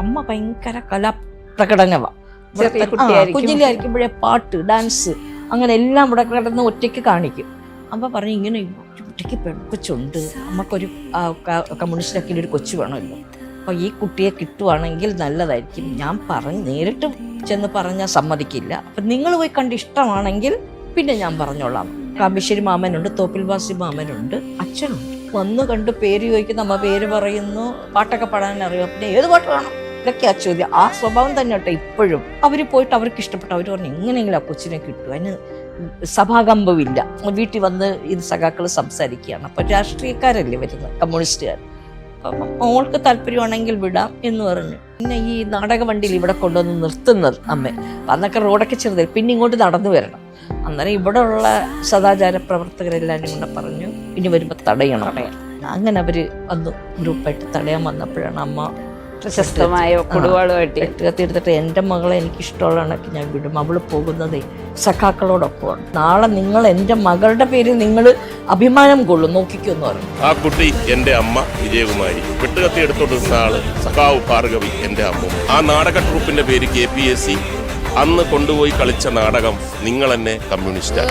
അമ്മ ഭയങ്കര കലാപ്രകടനമാണ്. കുഞ്ഞിലായിരിക്കുമ്പോഴേ പാട്ട്, ഡാൻസ്, അങ്ങനെ എല്ലാം ഇവിടെ കിടന്ന് ഒറ്റയ്ക്ക് കാണിക്കും. അമ്മ പറഞ്ഞു ഇങ്ങനെ കുട്ടിക്ക് പെൺകൊച്ചുണ്ട്, അമ്മക്കൊരു കമ്മ്യൂണിസ്റ്റ് ഒരു കൊച്ചു വേണമല്ലോ, അപ്പോൾ ഈ കുട്ടിയെ കിട്ടുവാണെങ്കിൽ നല്ലതായിരിക്കും. ഞാൻ നേരിട്ട് ചെന്ന് പറഞ്ഞാൽ സമ്മതിക്കില്ല, അപ്പം നിങ്ങൾ പോയി കണ്ട് ഇഷ്ടമാണെങ്കിൽ പിന്നെ ഞാൻ പറഞ്ഞോളാം. കാമ്പശ്ശേരി മാമനുണ്ട്, തോപ്പിൽവാസി മാമനുണ്ട്, അച്ഛനുണ്ട്. വന്ന് കണ്ട് പേര് ചോദിക്കുന്ന അമ്മ പേര് പറയുന്നു, പാട്ടൊക്കെ പാടാൻ അറിയാം, പിന്നെ ഏത് പാട്ട് വേണം, ഇതൊക്കെയാ ചോദ്യം. ആ സ്വഭാവം തന്നെ കേട്ടോ ഇപ്പോഴും. അവർ പോയിട്ട് അവർക്ക് ഇഷ്ടപ്പെട്ടു, അവർ പറഞ്ഞു എങ്ങനെയെങ്കിലും ആ കൊച്ചിനെ കിട്ടും. അതിന് സഭാകമ്പമില്ല. വീട്ടിൽ വന്ന് ഇത് സഖാക്കൾ സംസാരിക്കുകയാണ്. അപ്പം രാഷ്ട്രീയക്കാരല്ലേ വരുന്നത്, കമ്മ്യൂണിസ്റ്റുകാർ. അപ്പം മോൾക്ക് താല്പര്യമാണെങ്കിൽ വിടാം എന്ന് പറഞ്ഞു. പിന്നെ ഈ നാടക വണ്ടിയിൽ ഇവിടെ കൊണ്ടുവന്ന് നിർത്തുന്നത് അമ്മ. അന്നൊക്കെ റോഡൊക്കെ ചെറുതായി, പിന്നെ ഇങ്ങോട്ട് നടന്നു വരണം. അന്നേരം ഇവിടെ ഉള്ള സദാചാര പ്രവർത്തകരെല്ലാവരും കൂടെ പറഞ്ഞു ഇനി വരുമ്പോൾ തടയണം. അങ്ങനെ അവര് വന്നു ഗ്രൂപ്പായിട്ട് തടയാൻ വന്നപ്പോഴാണ് അമ്മ പ്രശസ്തമായ കൊടുവാളുമായിട്ട് കത്തിയെടുത്തിട്ട് എൻ്റെ മകളെ എനിക്ക് ഇഷ്ടമുള്ള കണക്ക് ഞാൻ വിടും, അവള് പോകുന്നതേ സഖാക്കളോടൊപ്പമാണ്. നാളെ നിങ്ങൾ എൻ്റെ മകളുടെ പേരിൽ നിങ്ങൾ അഭിമാനം കൊള്ളും, നോക്കിക്കുമെന്ന് പറഞ്ഞു. ആ കുട്ടി എൻ്റെ അമ്മ വിജയകുമാരി, വെട്ടുകത്തി എടുത്തോണ്ടിരുന്ന ആള് സഖാവ് ഭാർഗവി എൻ്റെ അമ്മ. ആ നാടക ട്രൂപ്പിന്റെ പേര് KPSC. അന്ന് കൊണ്ടുപോയി കളിച്ച നാടകം നിങ്ങൾ എന്നെ കമ്മ്യൂണിസ്റ്റ്.